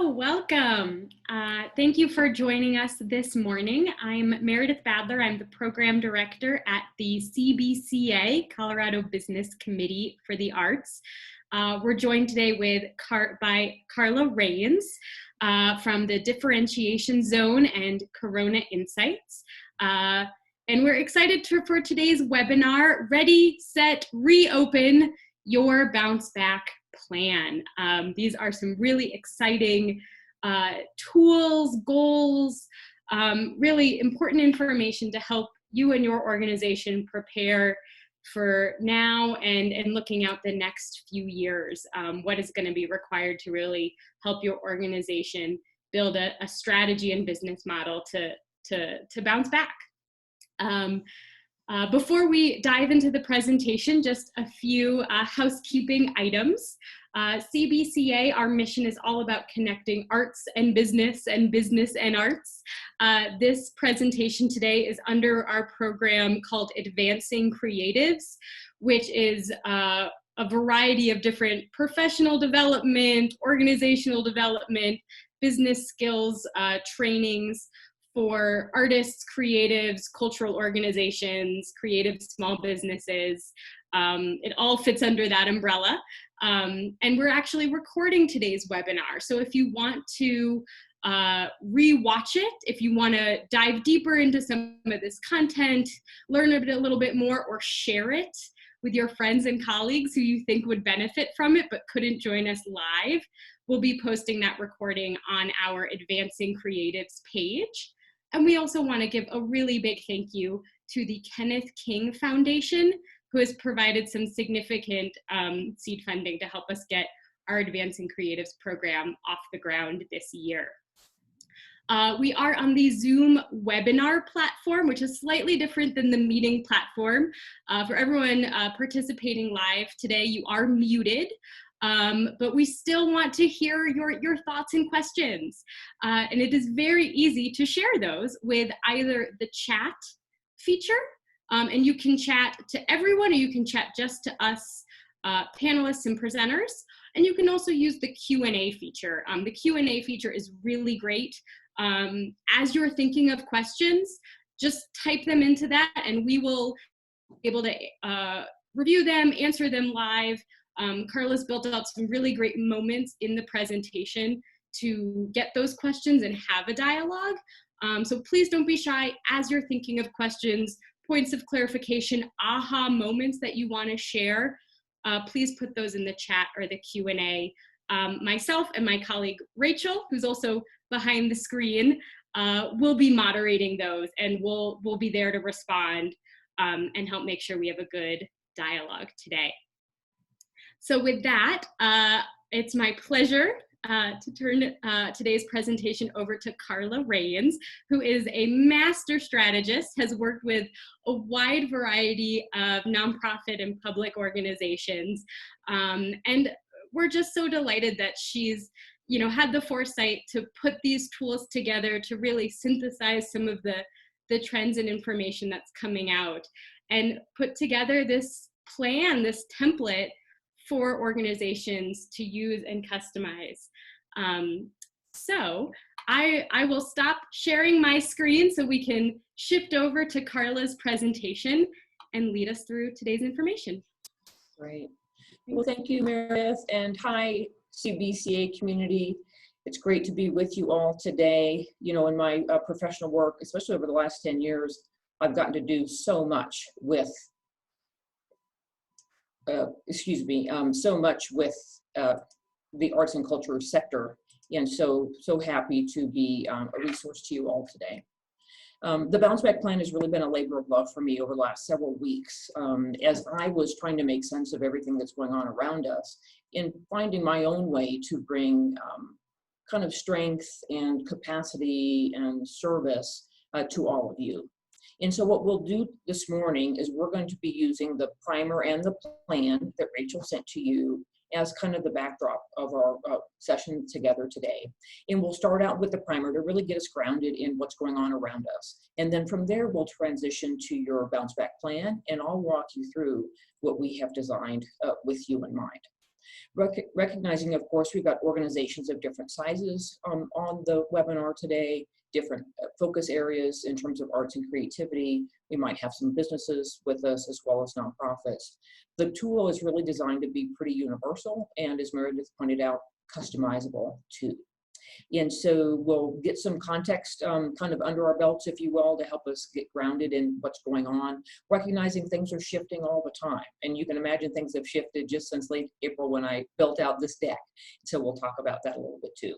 Hello, welcome. Thank you for joining us this morning. I'm Meredith Badler. I'm the Program Director at the CBCA, Colorado Business Committee for the Arts. We're joined today by Karla Raines from the Differentiation Zone and Corona Insights. And we're excited for today's webinar, Ready, Set, Reopen Your Bounce Back Plan. These are some really exciting tools, goals, really important information to help you and your organization prepare for now and looking out the next few years. What is going to be required to really help your organization build a strategy and business model to bounce back. Before we dive into the presentation, just a few housekeeping items. CBCA, our mission is all about connecting arts and business and arts. This presentation today is under our program called Advancing Creatives, which is a variety of different professional development, organizational development, business skills trainings for artists, creatives, cultural organizations, creative small businesses. It all fits under that umbrella. And we're actually recording today's webinar. So if you want to re-watch it, if you want to dive deeper into some of this content, learn a little bit more, or share it with your friends and colleagues who you think would benefit from it but couldn't join us live, we'll be posting that recording on our Advancing Creatives page. And we also want to give a really big thank you to the Kenneth King Foundation, who has provided some significant seed funding to help us get our Advancing Creatives program off the ground this year. We are on the Zoom webinar platform, which is slightly different than the meeting platform. For everyone participating live today, you are muted. But we still want to hear your thoughts and questions. And it is very easy to share those with either the chat feature, and you can chat to everyone, or you can chat just to us panelists and presenters. And you can also use the Q&A feature. The Q&A feature is really great. As you're thinking of questions, just type them into that and we will be able to review them, answer them live. Karla's built out some really great moments in the presentation to get those questions and have a dialogue. So please don't be shy as you're thinking of questions, points of clarification, aha moments that you want to share. Please put those in the chat or the Q&A. Myself and my colleague Rachel, who's also behind the screen, will be moderating those, and we'll be there to respond and help make sure we have a good dialogue today. So with that, it's my pleasure to turn today's presentation over to Karla Raines, who is a master strategist, has worked with a wide variety of nonprofit and public organizations. And we're just so delighted that she's had the foresight to put these tools together to really synthesize some of the trends and information that's coming out and put together this plan, this template for organizations to use and customize. So I will stop sharing my screen so we can shift over to Karla's presentation and lead us through today's information. Great. Well, thank you, Meredith, and hi, CBCA community. It's great to be with you all today. In my professional work, especially over the last 10 years, I've gotten to do so much with so much with the arts and culture sector, and so happy to be a resource to you all today. The Bounce Back Plan has really been a labor of love for me over the last several weeks, as I was trying to make sense of everything that's going on around us and finding my own way to bring kind of strength and capacity and service to all of you. And so what we'll do this morning is we're going to be using the primer and the plan that Rachel sent to you as kind of the backdrop of our session together today. And we'll start out with the primer to really get us grounded in what's going on around us. And then from there, we'll transition to your bounce back plan, and I'll walk you through what we have designed with you in mind. Recognizing, of course, we've got organizations of different sizes on the webinar today, different focus areas in terms of arts and creativity. We might have some businesses with us as well as nonprofits. The tool is really designed to be pretty universal and, as Meredith pointed out, customizable too. And so we'll get some context kind of under our belts, if you will, to help us get grounded in what's going on, recognizing things are shifting all the time. And you can imagine things have shifted just since late April when I built out this deck. So we'll talk about that a little bit too.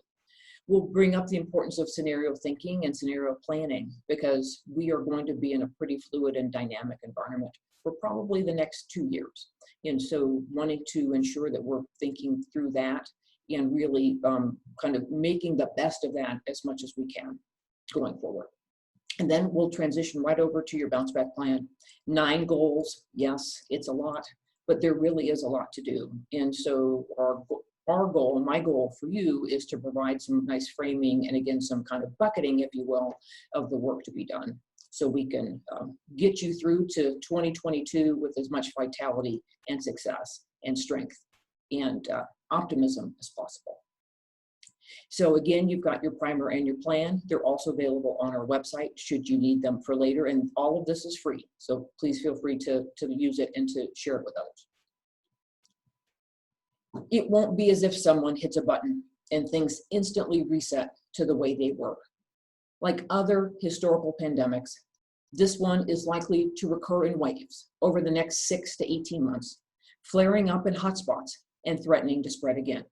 We'll bring up the importance of scenario thinking and scenario planning, because we are going to be in a pretty fluid and dynamic environment for probably the next 2 years. And so wanting to ensure that we're thinking through that and really kind of making the best of that as much as we can going forward. And then we'll transition right over to your bounce back plan. 9 goals, yes, it's a lot, but there really is a lot to do. And so our goal, my goal for you, is to provide some nice framing and again, some kind of bucketing, if you will, of the work to be done. So we can get you through to 2022 with as much vitality and success and strength and optimism as possible. So again, you've got your primer and your plan. They're also available on our website should you need them for later, and all of this is free. So please feel free to use it and to share it with others. It won't be as if someone hits a button and things instantly reset to the way they were. Like other historical pandemics, this one is likely to recur in waves over the next 6 to 18 months, flaring up in hotspots and threatening to spread again.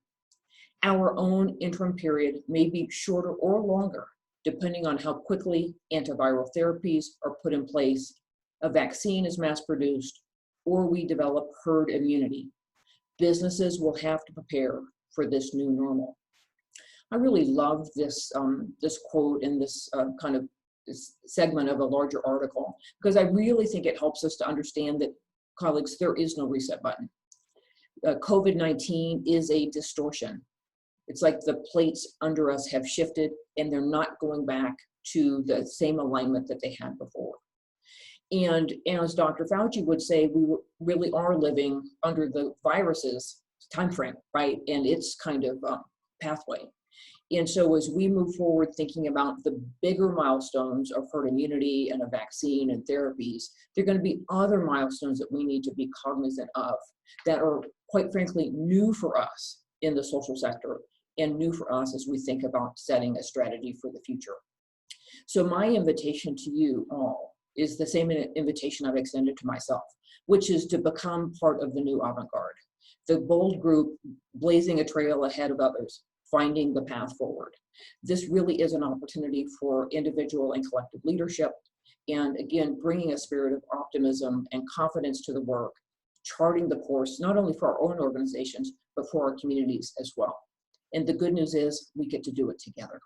Our own interim period may be shorter or longer, depending on how quickly antiviral therapies are put in place, a vaccine is mass produced, or we develop herd immunity. Businesses will have to prepare for this new normal. I really love this, this quote in this kind of this segment of a larger article, because I really think it helps us to understand that, colleagues, there is no reset button. COVID-19 is a distortion. It's like the plates under us have shifted and they're not going back to the same alignment that they had before. And as Dr. Fauci would say, we really are living under the virus's time frame, right? And its kind of pathway. And so as we move forward thinking about the bigger milestones of herd immunity and a vaccine and therapies, there are going to be other milestones that we need to be cognizant of that are, quite frankly, new for us in the social sector and new for us as we think about setting a strategy for the future. So my invitation to you all is the same invitation I've extended to myself, which is to become part of the new avant-garde, the bold group blazing a trail ahead of others, finding the path forward. This really is an opportunity for individual and collective leadership, and again, bringing a spirit of optimism and confidence to the work, charting the course, not only for our own organizations, but for our communities as well. And the good news is we get to do it together.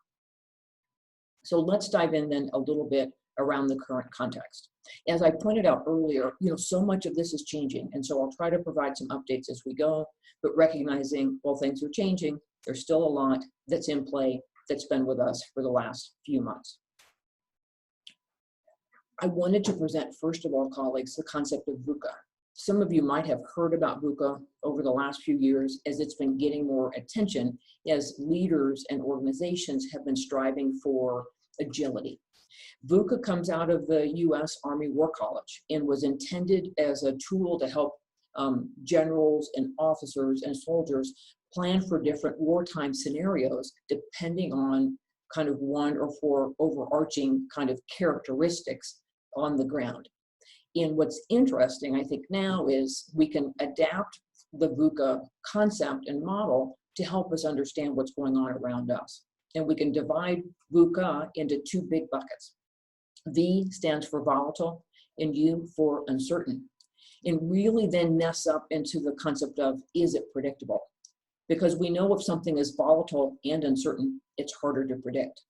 So let's dive in then a little bit around the current context. As I pointed out earlier, so much of this is changing. And so I'll try to provide some updates as we go, but recognizing while things are changing, there's still a lot that's in play that's been with us for the last few months. I wanted to present, first of all, colleagues, the concept of VUCA. Some of you might have heard about VUCA over the last few years as it's been getting more attention as leaders and organizations have been striving for agility. VUCA comes out of the U.S. Army War College and was intended as a tool to help generals and officers and soldiers plan for different wartime scenarios depending on kind of one or four overarching kind of characteristics on the ground. And what's interesting, I think, now is we can adapt the VUCA concept and model to help us understand what's going on around us. And we can divide VUCA into 2 big buckets. V stands for volatile and U for uncertain. And really then nests up into the concept of, is it predictable? Because we know if something is volatile and uncertain, it's harder to predict.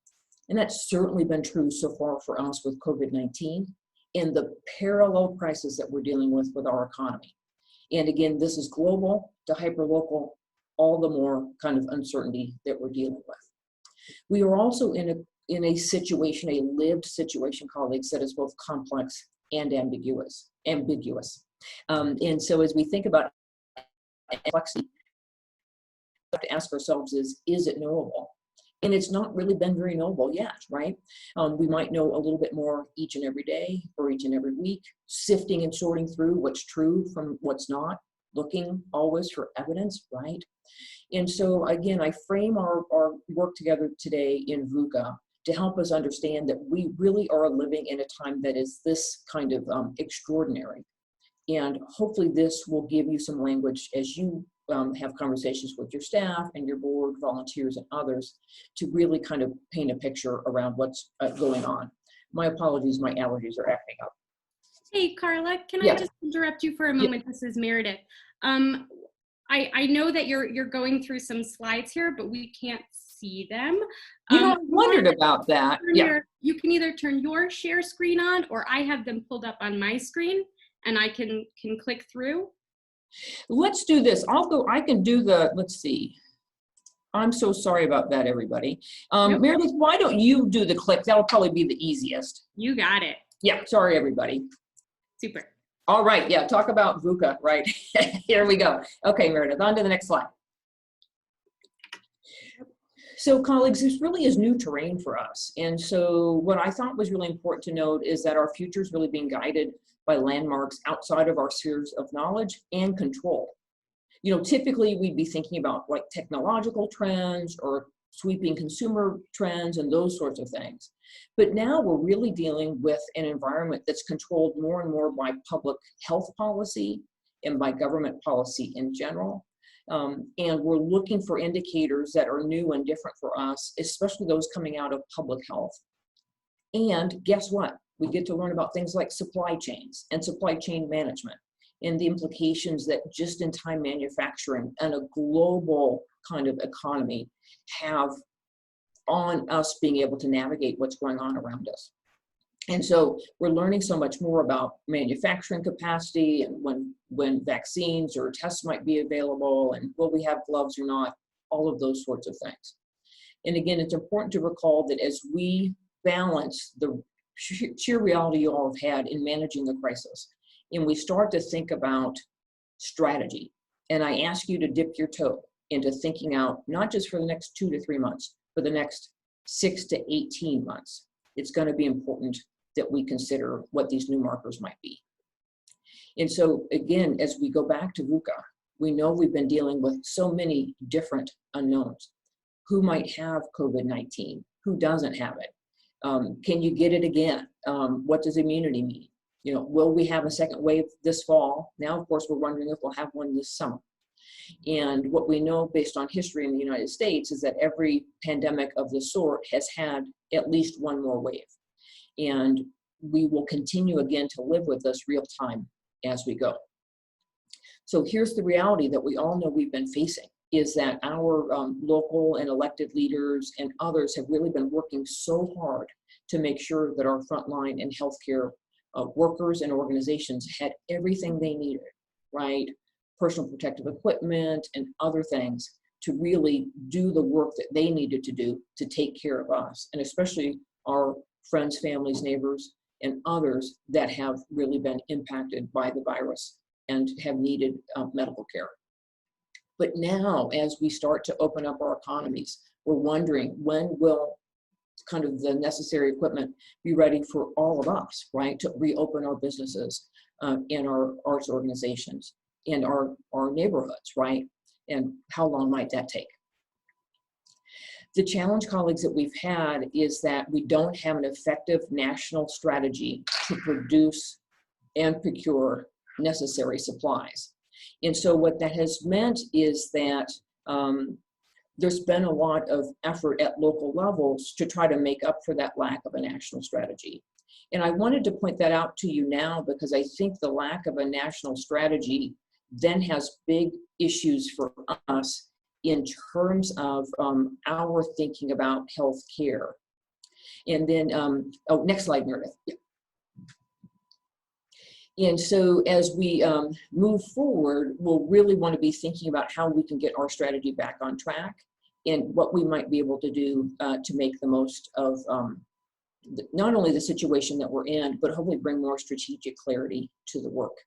And that's certainly been true so far for us with COVID-19 and the parallel crisis that we're dealing with our economy. And again, this is global to hyperlocal, all the more kind of uncertainty that we're dealing with. We are also in a situation, a lived situation, colleagues, that is both complex and ambiguous. And so as we think about complexity, have to ask ourselves is it knowable? And it's not really been very knowable yet, right? We might know a little bit more each and every day or each and every week, sifting and sorting through what's true from what's not, looking always for evidence, right? And so again, I frame our work together today in VUCA to help us understand that we really are living in a time that is this kind of extraordinary. And hopefully this will give you some language as you have conversations with your staff and your board, volunteers, and others to really kind of paint a picture around what's going on. My apologies, my allergies are acting up. Hey, Karla, can Yeah. I just interrupt you for a moment? Yeah. This is Meredith. I know that you're going through some slides here, but we can't see them. I wondered about that. Yeah. You can either turn your share screen on, or I have them pulled up on my screen and I can click through. Let's do this. I can do let's see. I'm so sorry about that, everybody. Nope. Meredith, why don't you do the click? That'll probably be the easiest. You got it. Yeah, sorry, everybody. Super. All right, yeah, talk about VUCA, right? Here we go. Okay, Meredith, on to the next slide. So colleagues, this really is new terrain for us. And so what I thought was really important to note is that our future is really being guided by landmarks outside of our spheres of knowledge and control. Typically we'd be thinking about like technological trends or sweeping consumer trends and those sorts of things. But now we're really dealing with an environment that's controlled more and more by public health policy and by government policy in general. And we're looking for indicators that are new and different for us, especially those coming out of public health. And guess what? We get to learn about things like supply chains and supply chain management and the implications that just-in-time manufacturing and a global kind of economy have on us being able to navigate what's going on around us. And so we're learning so much more about manufacturing capacity and when vaccines or tests might be available and will we have gloves or not, all of those sorts of things. And again, it's important to recall that as we balance the sheer reality you all have had in managing the crisis, and we start to think about strategy, and I ask you to dip your toe into thinking out, not just for the next 2 to 3 months, for the next 6 to 18 months, it's going to be important that we consider what these new markers might be. And so again, as we go back to VUCA, we know we've been dealing with so many different unknowns. Who might have COVID-19? Who doesn't have it? Can you get it again? What does immunity mean? Will we have a second wave this fall? Now, of course, we're wondering if we'll have one this summer. And what we know based on history in the United States is that every pandemic of this sort has had at least one more wave. And we will continue again to live with this real time as we go. So here's the reality that we all know we've been facing, is that our local and elected leaders and others have really been working so hard to make sure that our frontline and healthcare workers and organizations had everything they needed, right? Personal protective equipment and other things to really do the work that they needed to do to take care of us, and especially our friends, families, neighbors, and others that have really been impacted by the virus and have needed medical care. But now, as we start to open up our economies, we're wondering when will kind of the necessary equipment be ready for all of us, right? To reopen our businesses and our arts organizations and our neighborhoods, right? And how long might that take? The challenge, colleagues, that we've had is that we don't have an effective national strategy to produce and procure necessary supplies. And so what that has meant is that there's been a lot of effort at local levels to try to make up for that lack of a national strategy. And I wanted to point that out to you now because I think the lack of a national strategy then has big issues for us in terms of our thinking about health care. And then, oh, next slide, Meredith. Yeah. And so as we move forward, we'll really want to be thinking about how we can get our strategy back on track and what we might be able to do to make the most of not only the situation that we're in, but hopefully bring more strategic clarity to the work.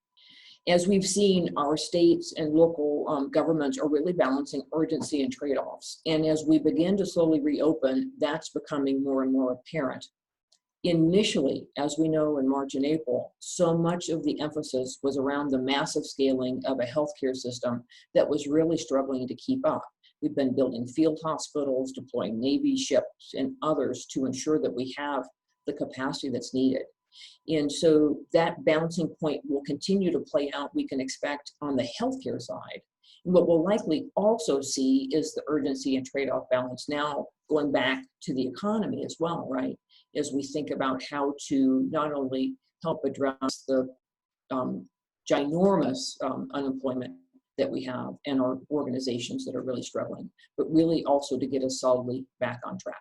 As we've seen, our states and local governments are really balancing urgency and trade-offs. And as we begin to slowly reopen, that's becoming more and more apparent. Initially, as we know in March and April, so much of the emphasis was around the massive scaling of a healthcare system that was really struggling to keep up. We've been building field hospitals, deploying Navy ships and others to ensure that we have the capacity that's needed. And so that balancing point will continue to play out, we can expect, on the healthcare side. And what we'll likely also see is the urgency and trade-off balance now going back to the economy as well, right? As we think about how to not only help address the ginormous unemployment that we have and our organizations that are really struggling, but really also to get us solidly back on track.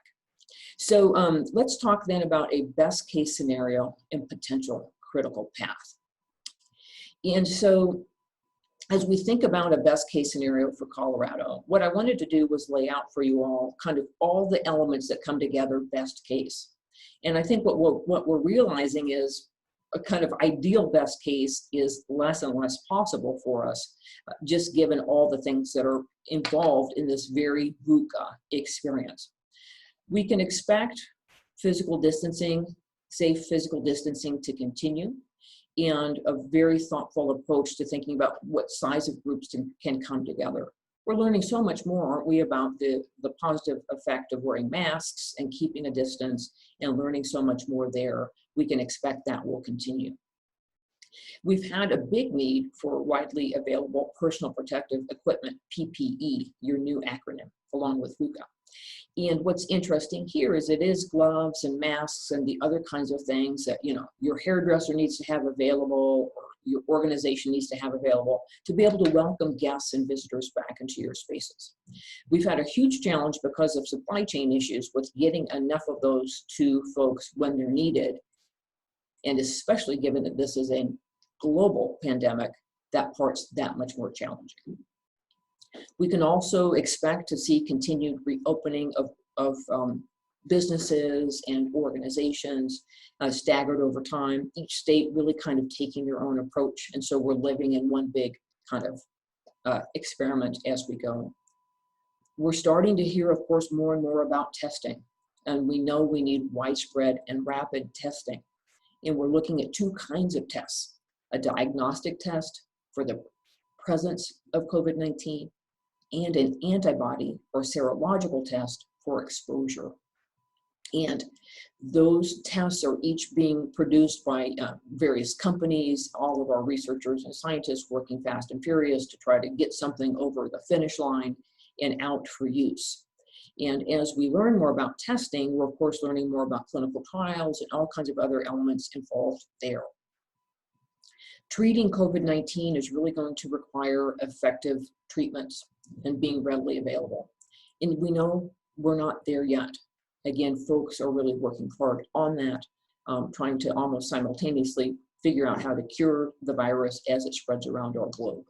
So let's talk then about a best case scenario and potential critical path. And so as we think about a best case scenario for Colorado, what I wanted to do was lay out for you all kind of all the elements that come together best case. And I think what we're realizing is a kind of ideal best case is less and less possible for us, just given all the things that are involved in this very VUCA experience. We can expect physical distancing, safe physical distancing to continue, and a very thoughtful approach to thinking about what size of groups can come together. We're learning so much more, aren't we, about the positive effect of wearing masks and keeping a distance, and learning so much more there. We can expect that will continue. We've had a big need for widely available personal protective equipment, PPE, your new acronym, along with VUCA. And what's interesting here is it is gloves and masks and the other kinds of things that, you know, your hairdresser needs to have available, or your organization needs to have available to be able to welcome guests and visitors back into your spaces. We've had a huge challenge because of supply chain issues with getting enough of those to folks when they're needed. And especially given that this is a global pandemic, that part's that much more challenging. We can also expect to see continued reopening of businesses and organizations staggered over time, each state really kind of taking their own approach. And so we're living in one big kind of experiment as we go. We're starting to hear, of course, more and more about testing. And we know we need widespread and rapid testing. And we're looking at two kinds of tests: a diagnostic test for the presence of COVID-19 and an antibody or serological test for exposure. And those tests are each being produced by various companies, all of our researchers and scientists working fast and furious to try to get something over the finish line and out for use. And as we learn more about testing, we're of course learning more about clinical trials and all kinds of other elements involved there. Treating COVID-19 is really going to require effective treatments and being readily available. And we know we're not there yet. Again, folks are really working hard on that, trying to almost simultaneously figure out how to cure the virus as it spreads around our globe.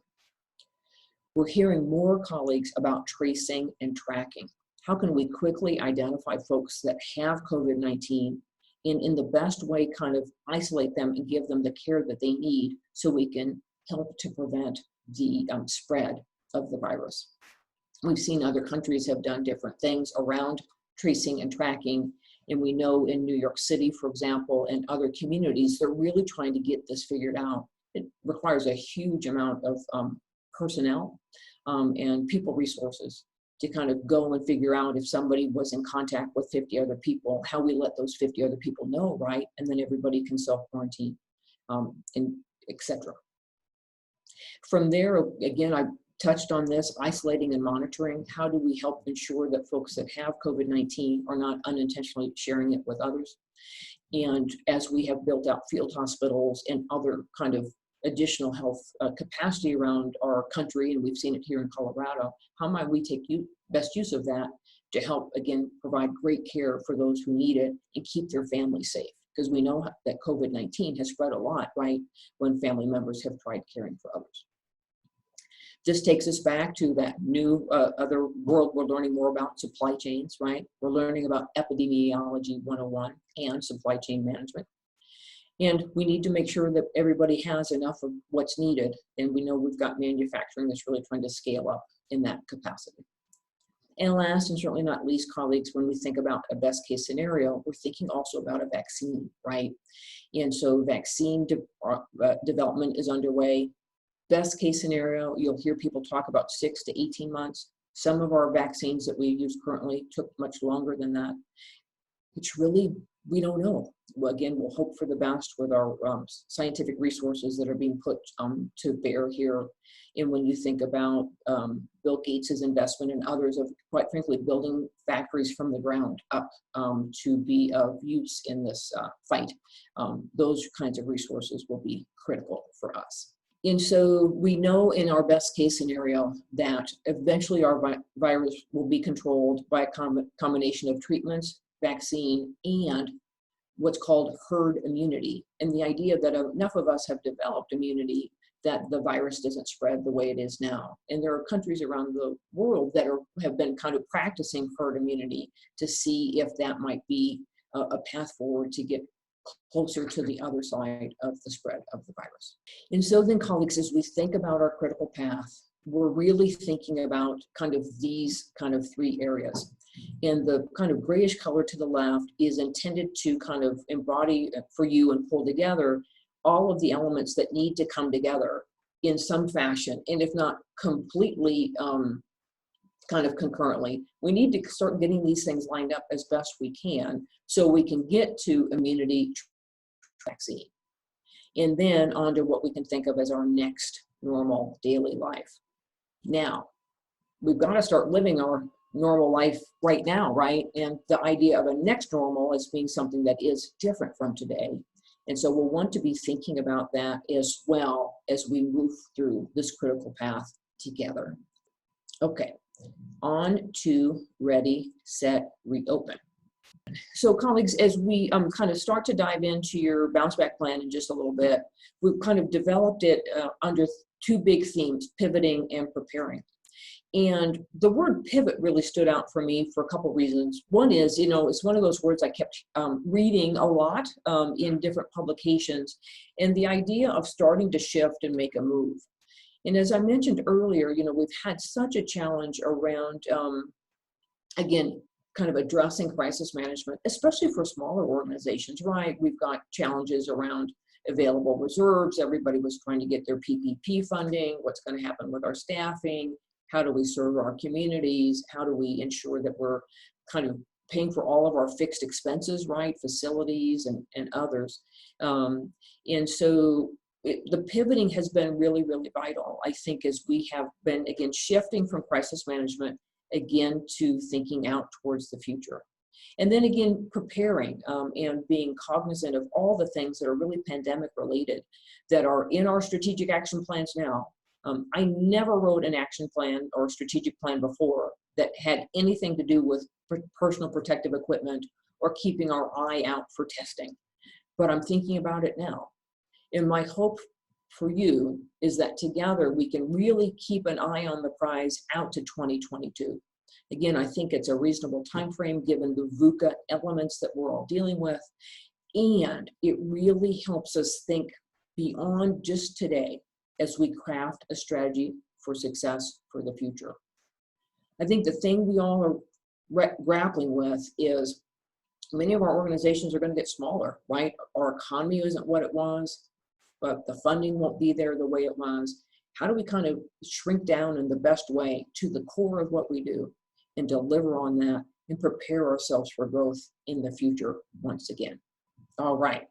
We're hearing more colleagues about tracing and tracking. How can we quickly identify folks that have COVID-19 and in the best way kind of isolate them and give them the care that they need so we can help to prevent the spread of the virus. We've seen other countries have done different things around tracing and tracking, and we know in New York City, for example, and other communities, they're really trying to get this figured out. It requires a huge amount of personnel and people resources to kind of go and figure out if somebody was in contact with 50 other people, how we let those 50 other people know, right? And then everybody can self-quarantine, and et cetera. From there, again, I touched on this, isolating and monitoring. How do we help ensure that folks that have COVID-19 are not unintentionally sharing it with others? And as we have built out field hospitals and other kind of additional health capacity around our country, and we've seen it here in Colorado, how might we take best use of that to help, again, provide great care for those who need it and keep their families safe? Because we know that COVID-19 has spread a lot, right, when family members have tried caring for others. This takes us back to that new other world we're learning more about, supply chains, right? We're learning about epidemiology 101 and supply chain management. And we need to make sure that everybody has enough of what's needed. And we know we've got manufacturing that's really trying to scale up in that capacity. And last and certainly not least, colleagues, when we think about a best case scenario, we're thinking also about a vaccine, right? And so vaccine development is underway. Best case scenario, you'll hear people talk about 6 to 18 months. Some of our vaccines that we use currently took much longer than that. It's really, we don't know. Well, again, we'll hope for the best with our scientific resources that are being put to bear here. And when you think about Bill Gates's investment and others of, quite frankly, building factories from the ground up to be of use in this fight, those kinds of resources will be critical for us. And so we know in our best case scenario that eventually our virus will be controlled by a combination of treatments, vaccine, and what's called herd immunity. And the idea that enough of us have developed immunity that the virus doesn't spread the way it is now. And there are countries around the world that have been kind of practicing herd immunity to see if that might be a path forward to get closer to the other side of the spread of the virus. And so then, colleagues, as we think about our critical path, we're really thinking about kind of these kind of three areas. And the kind of grayish color to the left is intended to kind of embody for you and pull together all of the elements that need to come together in some fashion. And if not completely kind of concurrently, we need to start getting these things lined up as best we can so we can get to immunity vaccine. And then on to what we can think of as our next normal daily life. Now, we've got to start living our normal life right now, right? And the idea of a next normal as being something that is different from today. And so we'll want to be thinking about that as well as we move through this critical path together. Okay, on to ready, set, reopen. So colleagues, as we kind of start to dive into your bounce back plan in just a little bit, we've kind of developed it under two big themes, pivoting and preparing. And the word pivot really stood out for me for a couple of reasons. One is, you know, it's one of those words I kept reading a lot in different publications, and the idea of starting to shift and make a move. And as I mentioned earlier, you know, we've had such a challenge around, again, kind of addressing crisis management, especially for smaller organizations, right? We've got challenges around available reserves. Everybody was trying to get their PPP funding. What's going to happen with our staffing? How do we serve our communities? How do we ensure that we're kind of paying for all of our fixed expenses, right? Facilities and others. And so the pivoting has been really, really vital, I think, as we have been, again, shifting from crisis management, again, to thinking out towards the future. And then again, preparing and being cognizant of all the things that are really pandemic related that are in our strategic action plans now. I never wrote an action plan or strategic plan before that had anything to do with personal protective equipment or keeping our eye out for testing. But I'm thinking about it now. And my hope for you is that together we can really keep an eye on the prize out to 2022. Again, I think it's a reasonable time frame given the VUCA elements that we're all dealing with. And it really helps us think beyond just today as we craft a strategy for success for the future. I think the thing we all are grappling with is many of our organizations are going to get smaller, right? Our economy isn't what it was, but the funding won't be there the way it was. How do we kind of shrink down in the best way to the core of what we do and deliver on that and prepare ourselves for growth in the future once again? All right,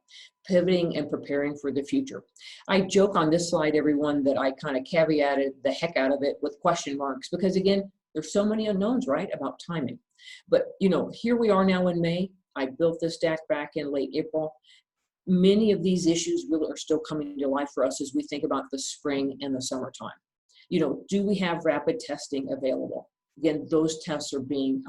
pivoting and preparing for the future. I joke on this slide, everyone, that I kind of caveated the heck out of it with question marks because, again, there's so many unknowns, right, about timing. But, you know, here we are now in May. I built this deck back in late April. Many of these issues really are still coming to life for us as we think about the spring and the summertime. You know, do we have rapid testing available? Again, those tests are being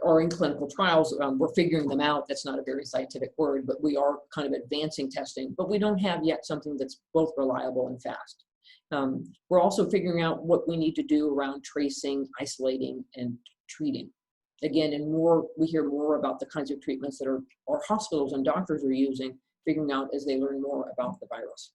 or in clinical trials. We're figuring them out. That's not a very scientific word, but we are kind of advancing testing, but we don't have yet something that's both reliable and fast. We're also figuring out what we need to do around tracing, isolating, and treating. Again, and more, we hear more about the kinds of treatments that our hospitals and doctors are using, figuring out as they learn more about the virus.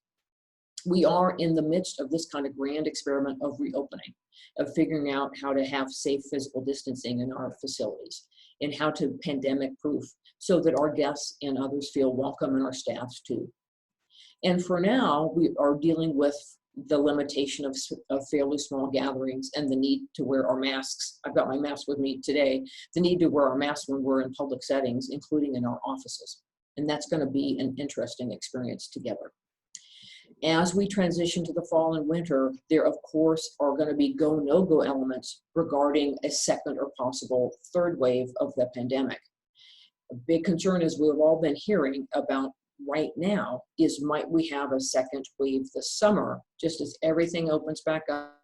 We are in the midst of this kind of grand experiment of reopening, of figuring out how to have safe physical distancing in our facilities and how to pandemic proof so that our guests and others feel welcome and our staffs too. And for now, we are dealing with the limitation of fairly small gatherings and the need to wear our masks. I've got my mask with me today. The need to wear our masks when we're in public settings, including in our offices. And that's going to be an interesting experience together. As we transition to the fall and winter, there of course are going to be go, no-go elements regarding a second or possible third wave of the pandemic. A big concern, as we've all been hearing about right now, is might we have a second wave this summer, just as everything opens back up,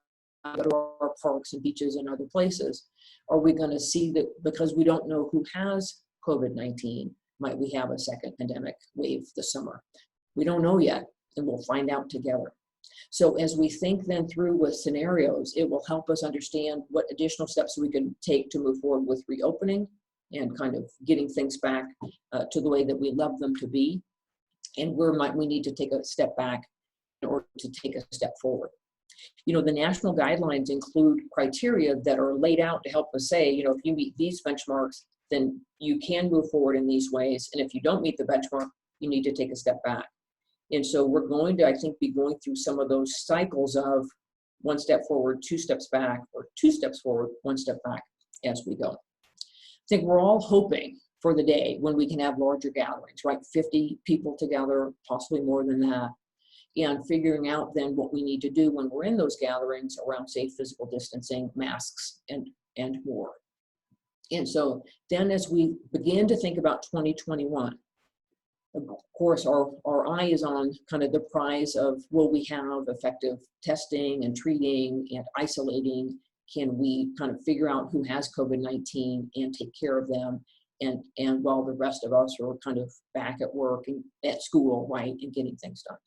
go to our parks and beaches and other places? Are we going to see that because we don't know who has COVID-19, might we have a second pandemic wave this summer? We don't know yet, and we'll find out together. So as we think then through with scenarios, it will help us understand what additional steps we can take to move forward with reopening and kind of getting things back to the way that we love them to be, and where might we need to take a step back in order to take a step forward. You know, the national guidelines include criteria that are laid out to help us say, you know, if you meet these benchmarks, then you can move forward in these ways. And if you don't meet the benchmark, you need to take a step back. And so we're going to, I think, be going through some of those cycles of one step forward, two steps back, or two steps forward, one step back as we go. I think we're all hoping for the day when we can have larger gatherings, right? 50 people together, possibly more than that, and figuring out then what we need to do when we're in those gatherings around safe physical distancing, masks, and more. And so then as we begin to think about 2021, of course, our eye is on kind of the prize of, will we have effective testing and treating and isolating? Can we kind of figure out who has COVID-19 and take care of them? And while the rest of us are kind of back at work and at school, right, and getting things done.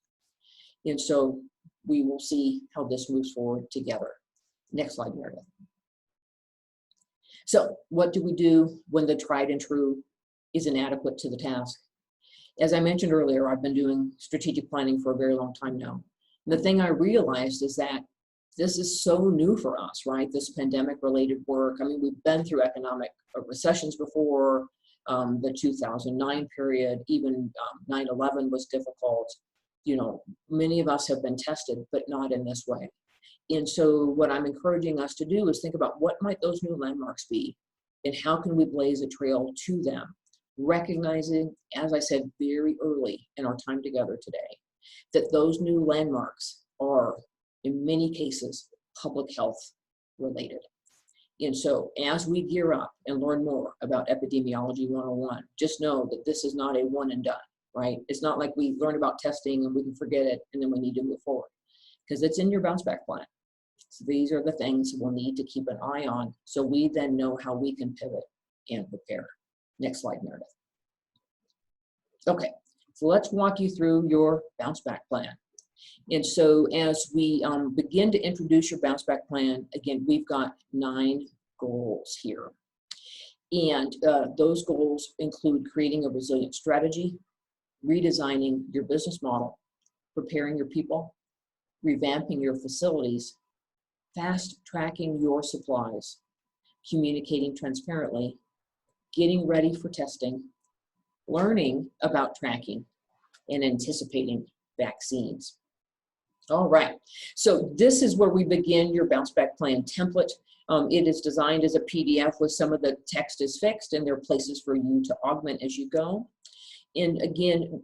And so we will see how this moves forward together. Next slide, Meredith. So what do we do when the tried and true is inadequate to the task? As I mentioned earlier, I've been doing strategic planning for a very long time now. And the thing I realized is that this is so new for us, right? This pandemic related work. I mean, we've been through economic recessions before, the 2009 period, even 9/11 was difficult. You know, many of us have been tested, but not in this way. And so what I'm encouraging us to do is think about what might those new landmarks be and how can we blaze a trail to them, recognizing, as I said very early in our time together today, that those new landmarks are, in many cases, public health related. And so as we gear up and learn more about Epidemiology 101, just know that this is not a one and done, right? It's not like we learn about testing and we can forget it and then we need to move forward, because it's in your bounce back plan. So these are the things we'll need to keep an eye on so we then know how we can pivot and prepare. Next slide, Meredith. Okay, so let's walk you through your bounce back plan. And so as we begin to introduce your bounce back plan, again, we've got 9 goals here. And those goals include creating a resilient strategy, redesigning your business model, preparing your people, revamping your facilities, fast tracking your supplies, communicating transparently, getting ready for testing, learning about tracking, and anticipating vaccines. All right, so this is where we begin your bounce back plan template. It is designed as a PDF with some of the text is fixed, and there are places for you to augment as you go. And again,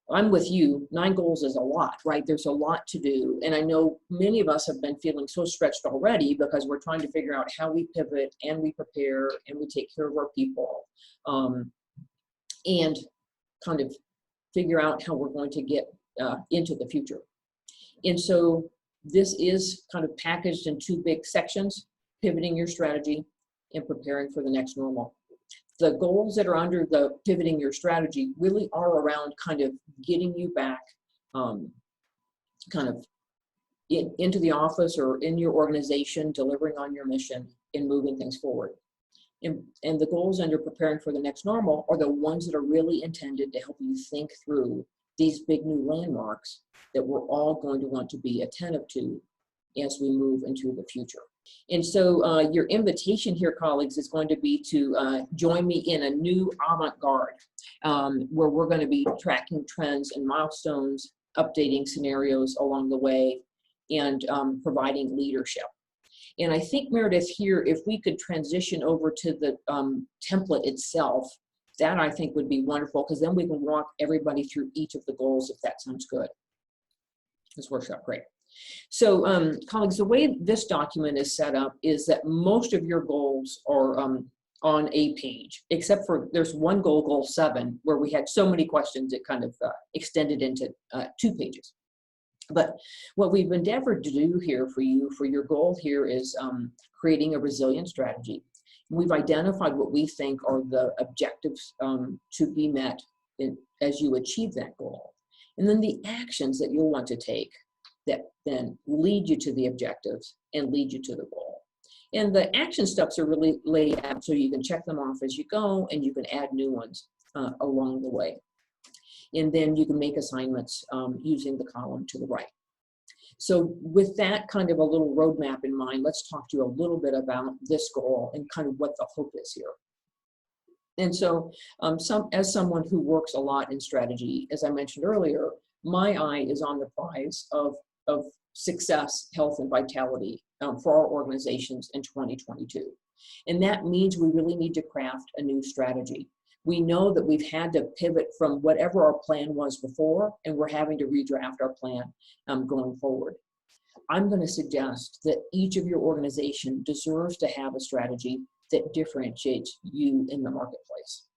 I'm with you, 9 goals is a lot, right? There's a lot to do. And I know many of us have been feeling so stretched already because we're trying to figure out how we pivot and we prepare and we take care of our people, and kind of figure out how we're going to get into the future. And so this is kind of packaged in 2 big sections: pivoting your strategy and preparing for the next normal. The goals that are under the pivoting your strategy really are around kind of getting you back kind of into the office or in your organization, delivering on your mission and moving things forward. And the goals under preparing for the next normal are the ones that are really intended to help you think through these big new landmarks that we're all going to want to be attentive to as we move into the future. And so your invitation here, colleagues, is going to be to join me in a new avant-garde where we're going to be tracking trends and milestones, updating scenarios along the way, and providing leadership. And I think, Meredith, here, if we could transition over to the template itself, that I think would be wonderful, because then we can walk everybody through each of the goals, if that sounds good. This workshop, great. So colleagues, the way this document is set up is that most of your goals are on a page, except for there's one goal, goal 7, where we had so many questions it kind of extended into 2 pages. But what we've endeavored to do here for you, for your goal here, is creating a resilient strategy. We've identified what we think are the objectives to be met as you achieve that goal. And then the actions that you'll want to take that then lead you to the objectives and lead you to the goal. And the action steps are really laid out so you can check them off as you go, and you can add new ones along the way. And then you can make assignments using the column to the right. So with that kind of a little roadmap in mind, let's talk to you a little bit about this goal and kind of what the hope is here. And so as someone who works a lot in strategy, as I mentioned earlier, my eye is on the prize of success, health, and vitality for our organizations in 2022. And that means we really need to craft a new strategy. We know that we've had to pivot from whatever our plan was before, and we're having to redraft our plan going forward. I'm going to suggest that each of your organization deserves to have a strategy that differentiates you in the marketplace.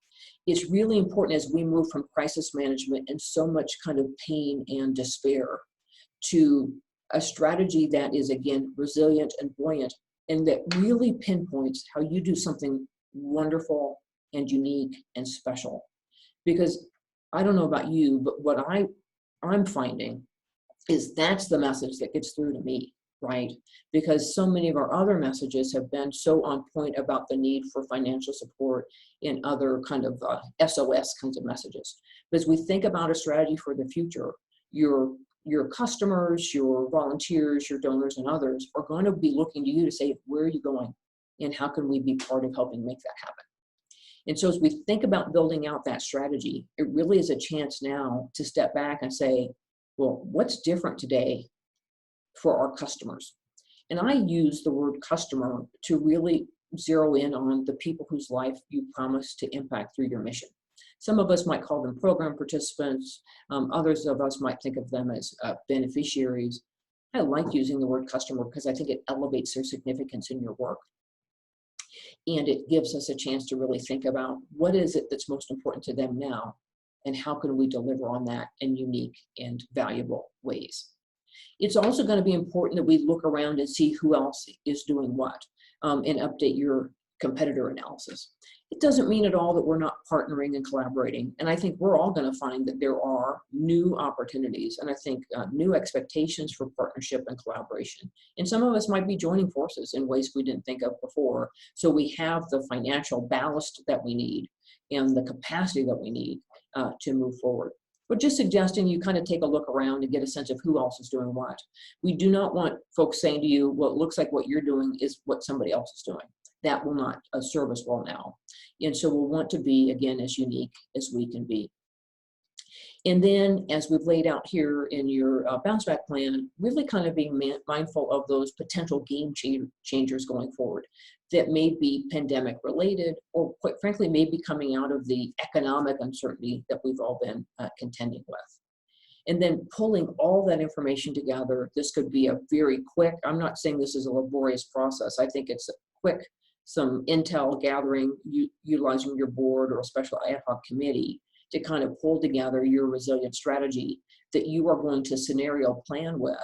It's really important as we move from crisis management and so much kind of pain and despair to a strategy that is, again, resilient and buoyant, and that really pinpoints how you do something wonderful and unique and special. Because I don't know about you, but what I'm finding is that's the message that gets through to me, right? Because so many of our other messages have been so on point about the need for financial support and other kind of SOS kinds of messages. But as we think about a strategy for the future, your customers, your volunteers, your donors, and others are going to be looking to you to say, where are you going? And how can we be part of helping make that happen? And so as we think about building out that strategy, it really is a chance now to step back and say, well, what's different today for our customers? And I use the word customer to really zero in on the people whose life you promise to impact through your mission. Some of us might call them program participants. Others of us might think of them as beneficiaries. I like using the word customer because I think it elevates their significance in your work. And it gives us a chance to really think about what is it that's most important to them now, and how can we deliver on that in unique and valuable ways. It's also going to be important that we look around and see who else is doing what, and update your competitor analysis. It doesn't mean at all that we're not partnering and collaborating. And I think we're all going to find that there are new opportunities, and I think new expectations for partnership and collaboration. And some of us might be joining forces in ways we didn't think of before. So we have the financial ballast that we need and the capacity that we need to move forward. But just suggesting you kind of take a look around and get a sense of who else is doing what. We do not want folks saying to you, well, it looks like what you're doing is what somebody else is doing. That will not serve us well now. And so we'll want to be, again, as unique as we can be. And then, as we've laid out here in your bounce back plan, really kind of being mindful of those potential game changers going forward that may be pandemic related, or quite frankly, may be coming out of the economic uncertainty that we've all been contending with. And then pulling all that information together, this could be a very quick, I'm not saying this is a laborious process. I think it's a quick, some intel gathering, utilizing your board or a special ad hoc committee to kind of pull together your resilient strategy that you are going to scenario plan with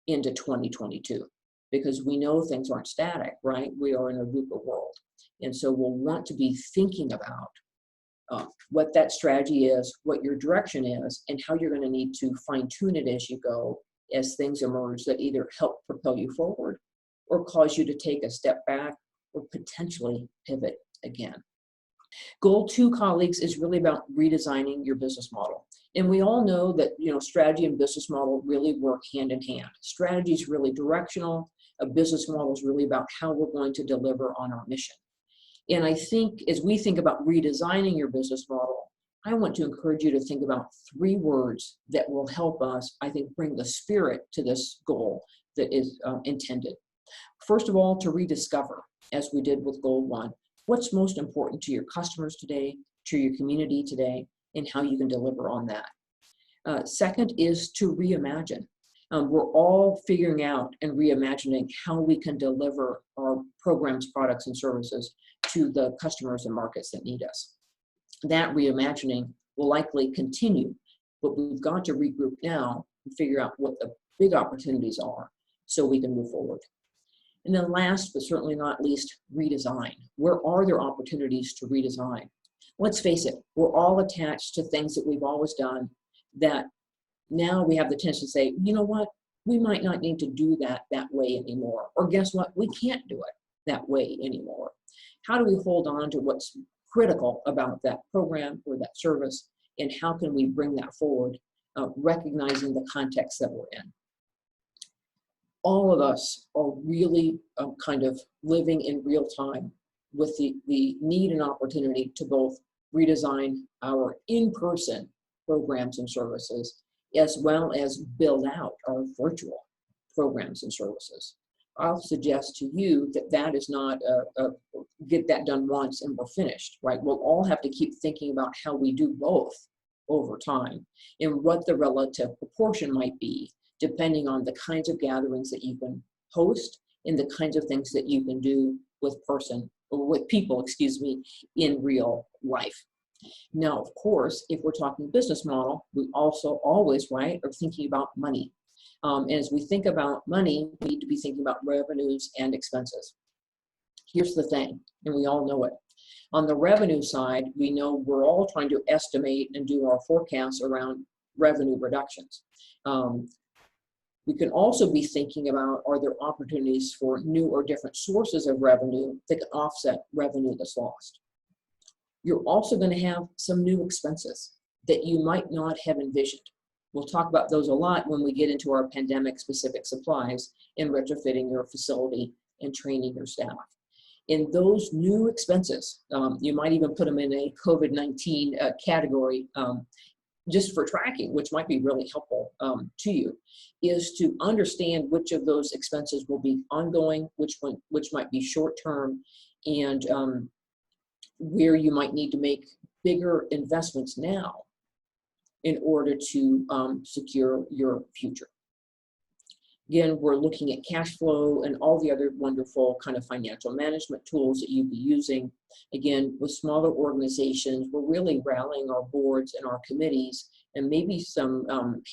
into 2022. Because we know things aren't static, right? We are in a VUCA world. And so we'll want to be thinking about what that strategy is, what your direction is, and how you're going to need to fine tune it as you go, as things emerge that either help propel you forward or cause you to take a step back or potentially pivot again. Goal 2, colleagues, is really about redesigning your business model. And we all know that, strategy and business model really work hand in hand. Strategy is really directional. A business model is really about how we're going to deliver on our mission. And I think as we think about redesigning your business model, I want to encourage you to think about 3 words that will help us, I think, bring the spirit to this goal that is intended. First of all, to rediscover, as we did with goal 1, what's most important to your customers today, to your community today, and how you can deliver on that. Second is to reimagine. We're all figuring out and reimagining how we can deliver our programs, products, and services to the customers and markets that need us. That reimagining will likely continue, but we've got to regroup now and figure out what the big opportunities are so we can move forward. And then last, but certainly not least, redesign. Where are there opportunities to redesign? Let's face it, we're all attached to things that we've always done that now we have the tendency to say, you know what, we might not need to do that way anymore. Or guess what, we can't do it that way anymore. How do we hold on to what's critical about that program or that service, and how can we bring that forward, recognizing the context that we're in? All of us are really kind of living in real time with the need and opportunity to both redesign our in-person programs and services, as well as build out our virtual programs and services. I'll suggest to you that that is not a get that done once and we're finished, right? We'll all have to keep thinking about how we do both over time and what the relative proportion might be, depending on the kinds of gatherings that you can host and the kinds of things that you can do with people, in real life. Now, of course, if we're talking business model, we also always, right, are thinking about money. And as we think about money, we need to be thinking about revenues and expenses. Here's the thing, and we all know it. On the revenue side, we know we're all trying to estimate and do our forecasts around revenue reductions. We can also be thinking about, are there opportunities for new or different sources of revenue that can offset revenue that's lost? You're also going to have some new expenses that you might not have envisioned. We'll talk about those a lot when we get into our pandemic-specific supplies and retrofitting your facility and training your staff. In those new expenses, you might even put them in a COVID-19 category just for tracking, which might be really helpful to you, is to understand which of those expenses will be ongoing, which might be short-term, and where you might need to make bigger investments now in order to secure your future. Again, we're looking at cash flow and all the other wonderful kind of financial management tools that you'd be using. Again, with smaller organizations, we're really rallying our boards and our committees and maybe some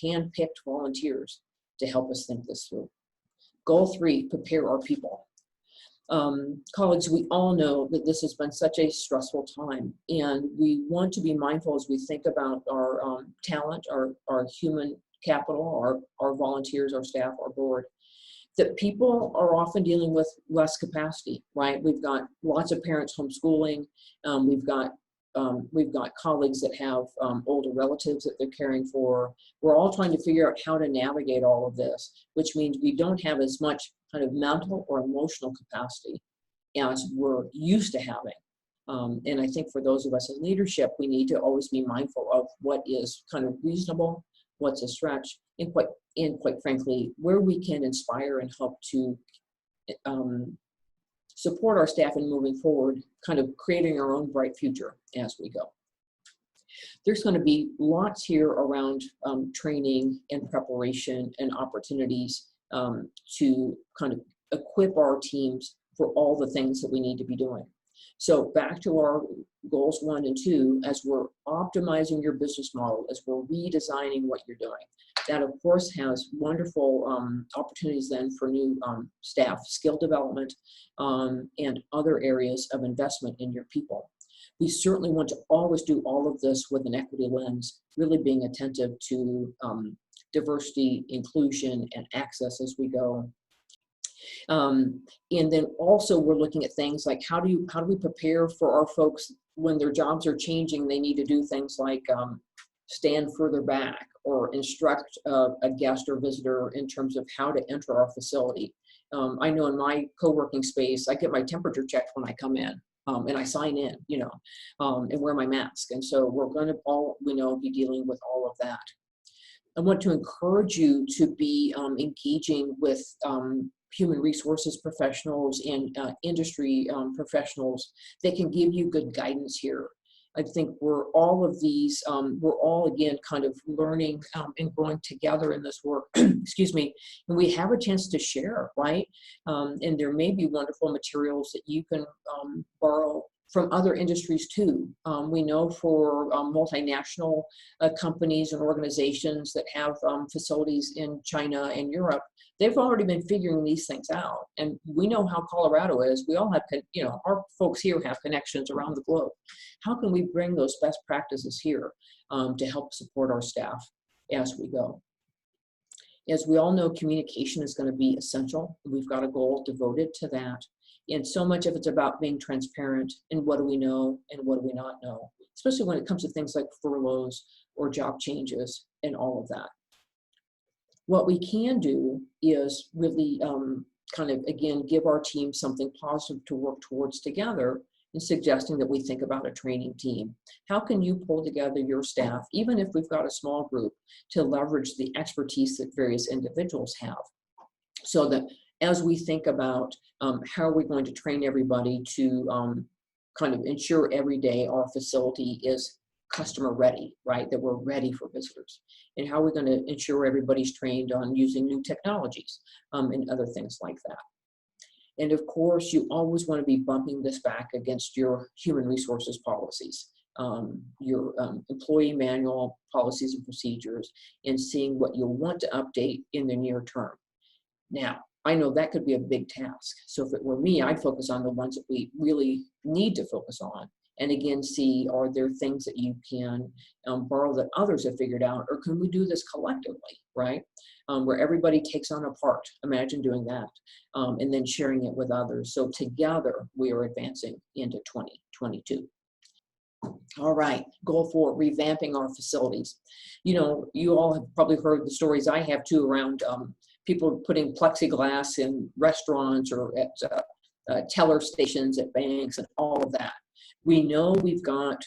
hand-picked volunteers to help us think this through. Goal 3, prepare our people. Colleagues, we all know that this has been such a stressful time, and we want to be mindful as we think about our talent, our human capital, our volunteers, our staff, our board, that people are often dealing with less capacity, right? We've got lots of parents homeschooling. We've got colleagues that have older relatives that they're caring for. We're all trying to figure out how to navigate all of this, which means we don't have as much kind of mental or emotional capacity as we're used to having. And I think for those of us in leadership, we need to always be mindful of what is kind of reasonable, what's a stretch, and quite frankly, where we can inspire and help to support our staff in moving forward, kind of creating our own bright future as we go. There's going to be lots here around training and preparation and opportunities to kind of equip our teams for all the things that we need to be doing. So back to our goals 1 and 2, as we're optimizing your business model, as we're redesigning what you're doing, that of course has wonderful opportunities then for new staff skill development and other areas of investment in your people. We certainly want to always do all of this with an equity lens, really being attentive to diversity, inclusion, and access as we go. And then also we're looking at things like how do we prepare for our folks when their jobs are changing? They need to do things like stand further back or instruct a guest or visitor in terms of how to enter our facility. I know in my co-working space, I get my temperature checked when I come in. And I sign in, and wear my mask. And so we're going to be dealing with all of that. I want to encourage you to be engaging with human resources professionals and industry professionals that can give you good guidance here. I think we're all again kind of learning and growing together in this work, excuse me, and we have a chance to share, right? And there may be wonderful materials that you can borrow from other industries too. We know for multinational companies and organizations that have facilities in China and Europe, they've already been figuring these things out. And we know how Colorado is. We all have, our folks here have connections around the globe. How can we bring those best practices here to help support our staff as we go? As we all know, communication is going to be essential. We've got a goal devoted to that. And so much of it's about being transparent and what do we know and what do we not know, especially when it comes to things like furloughs or job changes and all of that. What we can do is really kind of, again, give our team something positive to work towards together in suggesting that we think about a training team. How can you pull together your staff, even if we've got a small group, to leverage the expertise that various individuals have, so that as we think about how are we going to train everybody to kind of ensure every day our facility is customer ready, right? That we're ready for visitors. And how are we going to ensure everybody's trained on using new technologies and other things like that. And of course, you always want to be bumping this back against your human resources policies, your employee manual policies and procedures, and seeing what you'll want to update in the near term. Now, I know that could be a big task. So if it were me, I'd focus on the ones that we really need to focus on. And again, see, are there things that you can borrow that others have figured out, or can we do this collectively, right? Where everybody takes on a part. Imagine doing that, and then sharing it with others. So together, we are advancing into 2022. All right, goal 4, revamping our facilities. You all have probably heard the stories I have too around people putting plexiglass in restaurants or at teller stations at banks and all of that. We know we've got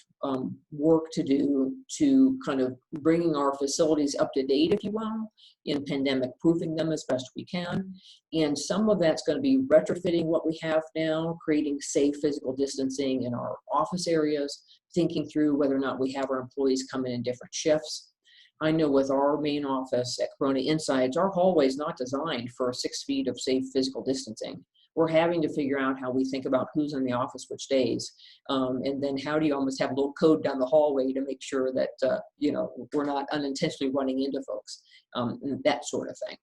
work to do to kind of bringing our facilities up to date, if you will, in pandemic proofing them as best we can. And some of that's going to be retrofitting what we have now, creating safe physical distancing in our office areas, thinking through whether or not we have our employees come in different shifts. I know with our main office at Corona Insights, our hallway is not designed for 6 feet of safe physical distancing. We're having to figure out how we think about who's in the office which days, and then how do you almost have a little code down the hallway to make sure that we're not unintentionally running into folks, and that sort of thing.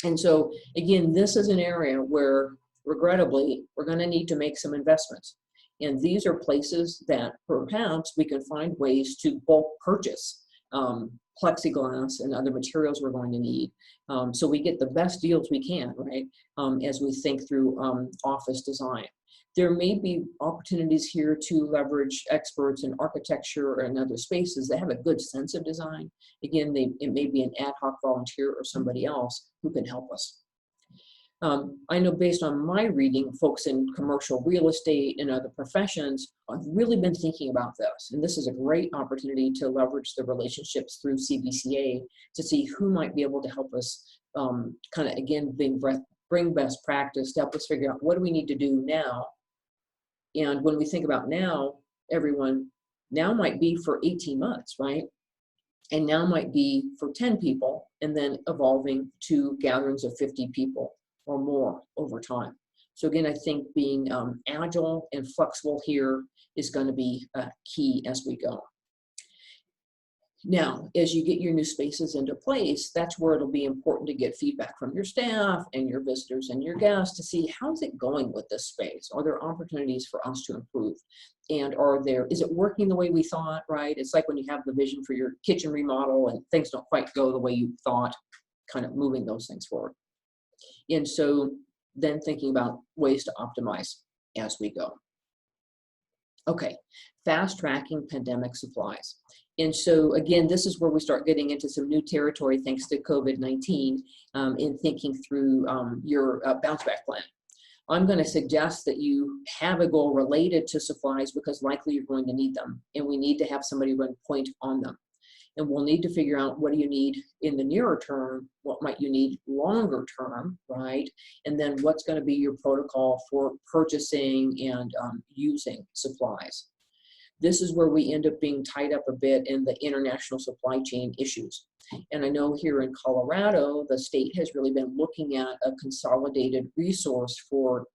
And so again, this is an area where regrettably we're going to need to make some investments, and these are places that perhaps we can find ways to bulk purchase plexiglass and other materials we're going to need, so we get the best deals we can, right, as we think through office design. There may be opportunities here to leverage experts in architecture and other spaces that have a good sense of design. Again, it may be an ad hoc volunteer or somebody else who can help us. I know based on my reading, folks in commercial real estate and other professions have really been thinking about this. And this is a great opportunity to leverage the relationships through CBCA to see who might be able to help us kind of, again, bring best practice to help us figure out what do we need to do now. And when we think about now, everyone, now might be for 18 months, right? And now might be for 10 people, and then evolving to gatherings of 50 people or more over time. So again, I think being agile and flexible here is going to be key as we go. Now, as you get your new spaces into place, that's where it'll be important to get feedback from your staff and your visitors and your guests to see how's it going with this space. Are there opportunities for us to improve? And is it working the way we thought, right? It's like when you have the vision for your kitchen remodel and things don't quite go the way you thought, kind of moving those things forward. And so then thinking about ways to optimize as we go. Okay, fast tracking pandemic supplies. And so again, this is where we start getting into some new territory thanks to COVID-19 in thinking through your bounce back plan. I'm going to suggest that you have a goal related to supplies because likely you're going to need them, and we need to have somebody run point on them. And we'll need to figure out what do you need in the nearer term, what might you need longer term, right? And then what's going to be your protocol for purchasing and using supplies. This is where we end up being tied up a bit in the international supply chain issues. And I know here in Colorado, the state has really been looking at a consolidated resource for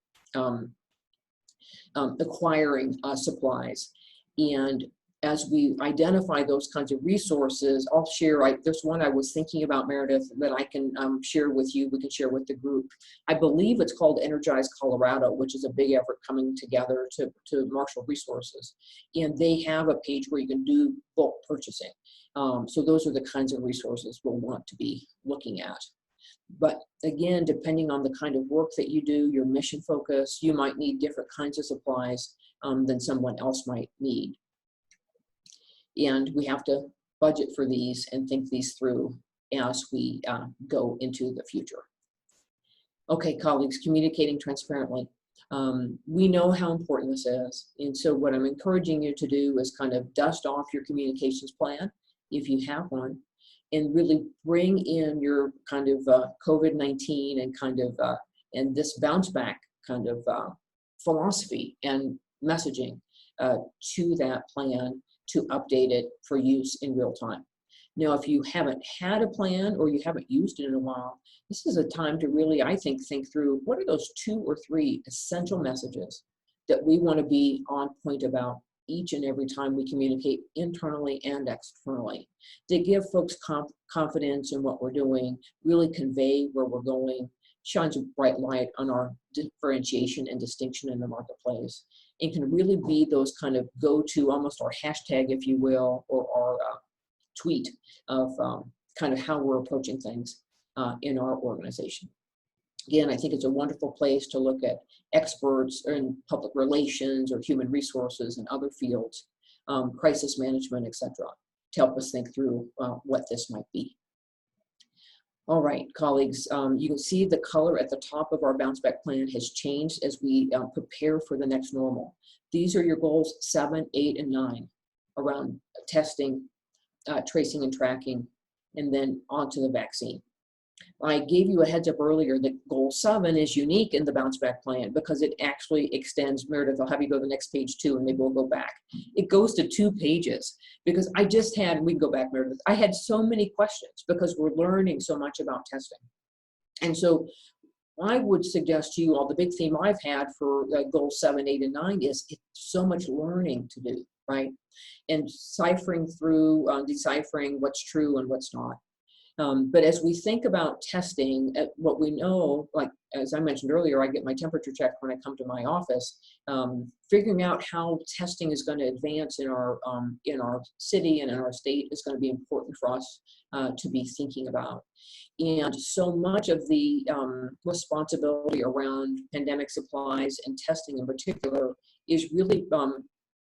acquiring supplies. And as we identify those kinds of resources, I'll share, there's one I was thinking about, Meredith, that I can share with you, we can share with the group. I believe it's called Energize Colorado, which is a big effort coming together to marshal resources. And they have a page where you can do bulk purchasing. So those are the kinds of resources we'll want to be looking at. But again, depending on the kind of work that you do, your mission focus, you might need different kinds of supplies than someone else might need. And we have to budget for these and think these through as we go into the future. Okay, colleagues, communicating transparently. We know how important this is. And so what I'm encouraging you to do is kind of dust off your communications plan, if you have one, and really bring in your kind of COVID-19 and kind of, and this bounce back kind of philosophy and messaging to that plan, to update it for use in real time. Now, if you haven't had a plan or you haven't used it in a while, this is a time to really, I think through what are those 2 or 3 essential messages that we want to be on point about each and every time we communicate internally and externally. They give folks confidence in what we're doing, really convey where we're going, shines a bright light on our differentiation and distinction in the marketplace, and can really be those kind of go-to, almost our hashtag, if you will, or our tweet of kind of how we're approaching things in our organization. Again, I think it's a wonderful place to look at experts in public relations or human resources and other fields, crisis management, etc., to help us think through what this might be. All right, colleagues, you can see the color at the top of our bounce back plan has changed as we prepare for the next normal. These are your goals 7, 8, and 9 around testing, tracing and tracking, and then onto the vaccine. I gave you a heads up earlier that goal 7 is unique in the bounce back plan because it actually extends. Meredith, I'll have you go to the next page 2 and maybe we'll go back. It goes to 2 pages because I just had, we can go back, Meredith, I had so many questions because we're learning so much about testing. And so I would suggest to you all, the big theme I've had for goal 7, 8, and 9 is it's so much learning to do, right? And ciphering through, deciphering what's true and what's not. But as we think about testing, what we know, like as I mentioned earlier, I get my temperature checked when I come to my office. Figuring out how testing is going to advance in our city and in our state is going to be important for us to be thinking about. And so much of the responsibility around pandemic supplies and testing in particular is really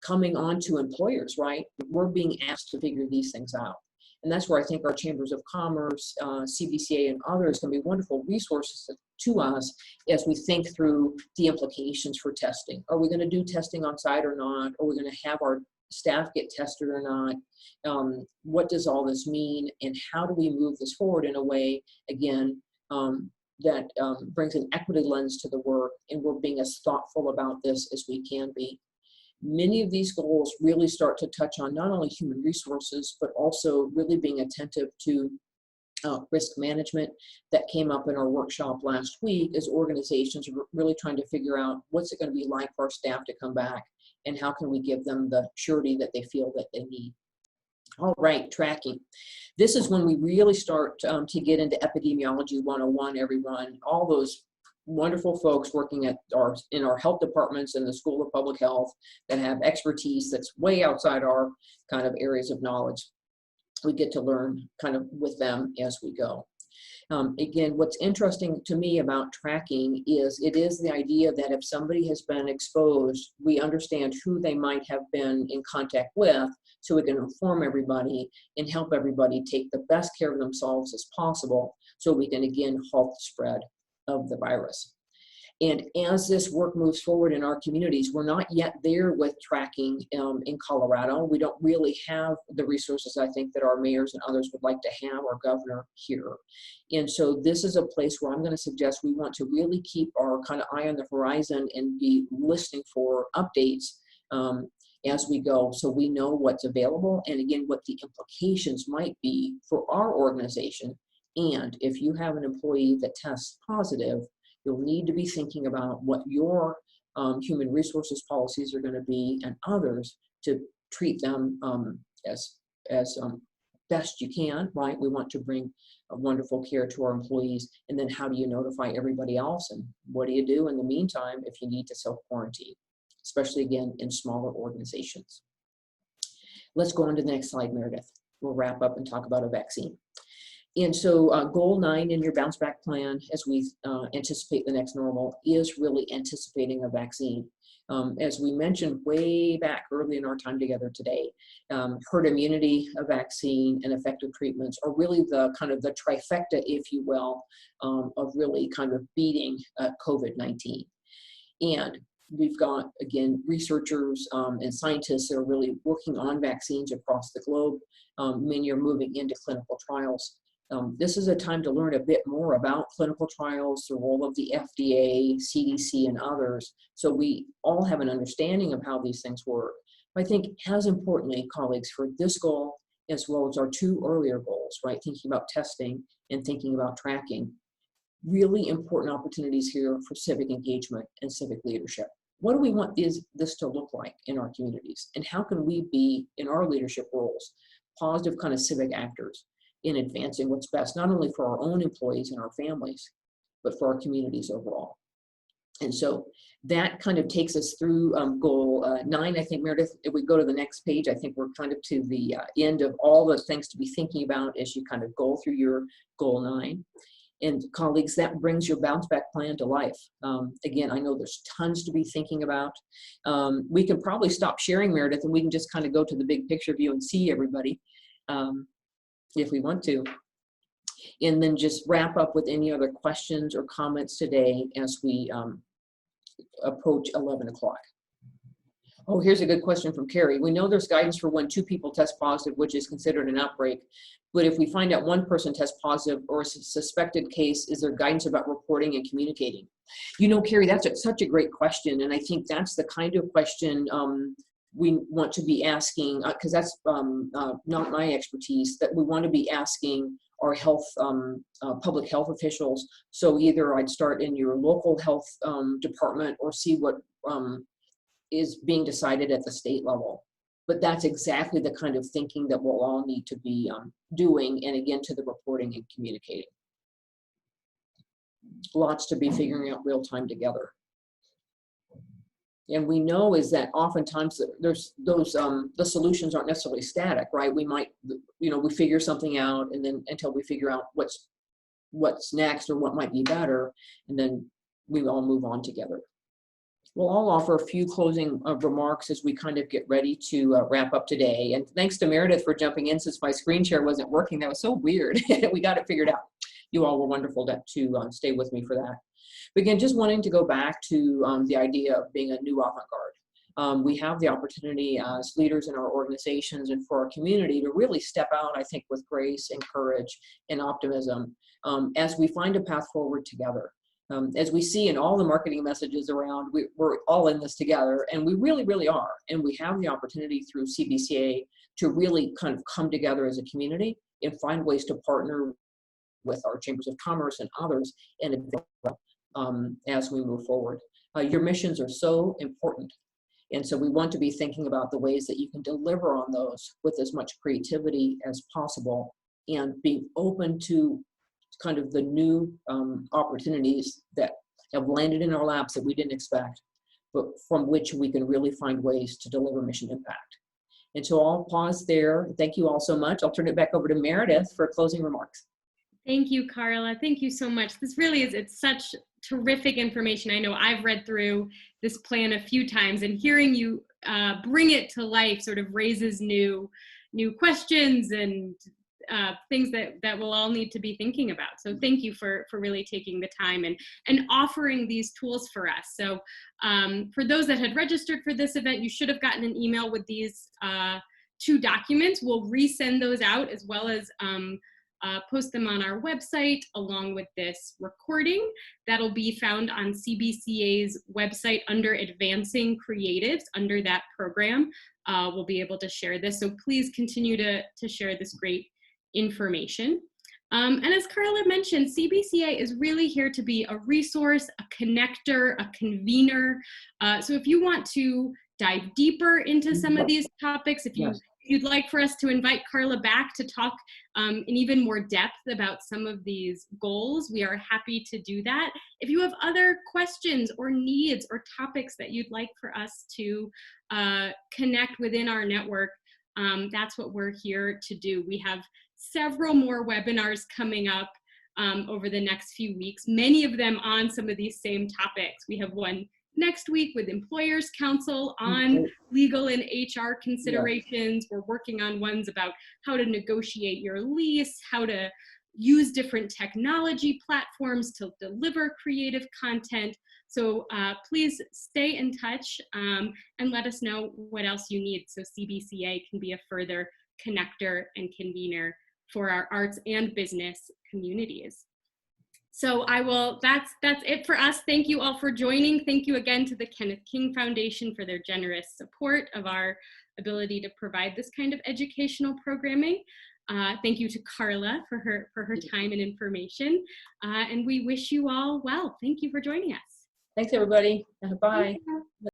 coming on to employers, right? We're being asked to figure these things out. And that's where I think our chambers of commerce, CBCA, and others can be wonderful resources to us as we think through the implications for testing. Are we going to do testing on site or not? Are we going to have our staff get tested or not? What does all this mean? And how do we move this forward in a way, again, that brings an equity lens to the work, and we're being as thoughtful about this as we can be. Many of these goals really start to touch on not only human resources, but also really being attentive to risk management that came up in our workshop last week as organizations are really trying to figure out what's it going to be like for our staff to come back and how can we give them the surety that they feel that they need. All right, tracking. This is when we really start to get into epidemiology 101, everyone. All those wonderful folks working in our health departments in the School of Public Health that have expertise that's way outside our kind of areas of knowledge. We get to learn kind of with them as we go. Again, what's interesting to me about tracking is it is the idea that if somebody has been exposed, we understand who they might have been in contact with, so we can inform everybody and help everybody take the best care of themselves as possible, so we can again halt the spread of the virus. And as this work moves forward in our communities, we're not yet there with tracking in Colorado. We don't really have the resources, I think, that our mayors and others would like to have, our governor here. And so this is a place where I'm going to suggest we want to really keep our kind of eye on the horizon and be listening for updates as we go, so we know what's available and again, what the implications might be for our organization. And if you have an employee that tests positive, you'll need to be thinking about what your human resources policies are going to be and others to treat them as best you can, right? We want to bring a wonderful care to our employees. And then how do you notify everybody else? And what do you do in the meantime if you need to self-quarantine, especially again in smaller organizations? Let's go on to the next slide, Meredith. We'll wrap up and talk about a vaccine. And so goal 9 in your bounce back plan, as we anticipate the next normal, is really anticipating a vaccine. As we mentioned way back early in our time together today, herd immunity, a vaccine, and effective treatments are really the kind of the trifecta, if you will, of really kind of beating COVID-19. And we've got, again, researchers and scientists that are really working on vaccines across the globe. Many are moving into clinical trials. This is a time to learn a bit more about clinical trials, the role of the FDA, CDC, and others, so we all have an understanding of how these things work. I think as importantly, colleagues, for this goal, as well as our 2 earlier goals, right, thinking about testing and thinking about tracking, really important opportunities here for civic engagement and civic leadership. What do we want this to look like in our communities? And how can we be, in our leadership roles, positive kind of civic actors in advancing what's best, not only for our own employees and our families, but for our communities overall? And so that kind of takes us through goal 9, I think, Meredith. If we go to the next page, I think we're kind of to the end of all the things to be thinking about as you kind of go through your goal 9. And colleagues, that brings your bounce back plan to life. Again, I know there's tons to be thinking about. We can probably stop sharing, Meredith, and we can just kind of go to the big picture view and see everybody. If we want to, and then just wrap up with any other questions or comments today as we approach 11 o'clock. Oh, here's a good question from Carrie. We know there's guidance for when 2 people test positive, which is considered an outbreak. But if we find out 1 person tests positive or a suspected case, is there guidance about reporting and communicating? You know, Carrie, that's such a great question. And I think that's the kind of question we want to be asking, because that's not my expertise, that we want to be asking our health, public health officials. So either I'd start in your local health department or see what is being decided at the state level. But that's exactly the kind of thinking that we'll all need to be doing, and again, to the reporting and communicating. Lots to be figuring out real time together. And we know is that oftentimes there's those, the solutions aren't necessarily static, right? We might, you know, we figure something out, and then until we figure out what's next or what might be better, and then we all move on together. We'll all offer a few closing remarks as we kind of get ready to wrap up today. And thanks to Meredith for jumping in since my screen share wasn't working. That was so weird. We got it figured out. You all were wonderful to stay with me for that. But again, just wanting to go back to the idea of being a new avant-garde. We have the opportunity as leaders in our organizations and for our community to really step out, I think, with grace and courage and optimism as we find a path forward together. As we see in all the marketing messages around, we're all in this together, and we really, really are. And we have the opportunity through CBCA to really kind of come together as a community and find ways to partner with our chambers of commerce and others and as we move forward. Your missions are so important. And so we want to be thinking about the ways that you can deliver on those with as much creativity as possible, and being open to kind of the new opportunities that have landed in our laps that we didn't expect, but from which we can really find ways to deliver mission impact. And so I'll pause there. Thank you all so much. I'll turn it back over to Meredith for closing remarks. Thank you, Karla. Thank you so much. This really is, it's such terrific information. I know I've read through this plan a few times, and hearing you bring it to life sort of raises new questions and things that we'll all need to be thinking about. So thank you for really taking the time and offering these tools for us. So for those that had registered for this event, you should have gotten an email with these 2 documents. We'll resend those out, as well as post them on our website along with this recording. That'll be found on CBCA's website under Advancing Creatives. Under that program, we'll be able to share this. So please continue to share this great information. And as Karla mentioned, CBCA is really here to be a resource, a connector, a convener. So if you want to dive deeper into some of these topics, if you'd like for us to invite Karla back to talk in even more depth about some of these goals, we are happy to do that. If you have other questions or needs or topics that you'd like for us to connect within our network, that's what we're here to do. We have several more webinars coming up over the next few weeks, many of them on some of these same topics. We have one next week with Employers Council on legal and HR considerations. We're working on ones about how to negotiate your lease, how to use different technology platforms to deliver creative content. So please stay in touch and let us know what else you need, so CBCA can be a further connector and convener for our arts and business communities. So that's it for us. Thank you all for joining. Thank you again to the Kenneth King Foundation for their generous support of our ability to provide this kind of educational programming. Thank you to Karla for her time and information. And we wish you all well. Thank you for joining us. Thanks, everybody. Bye.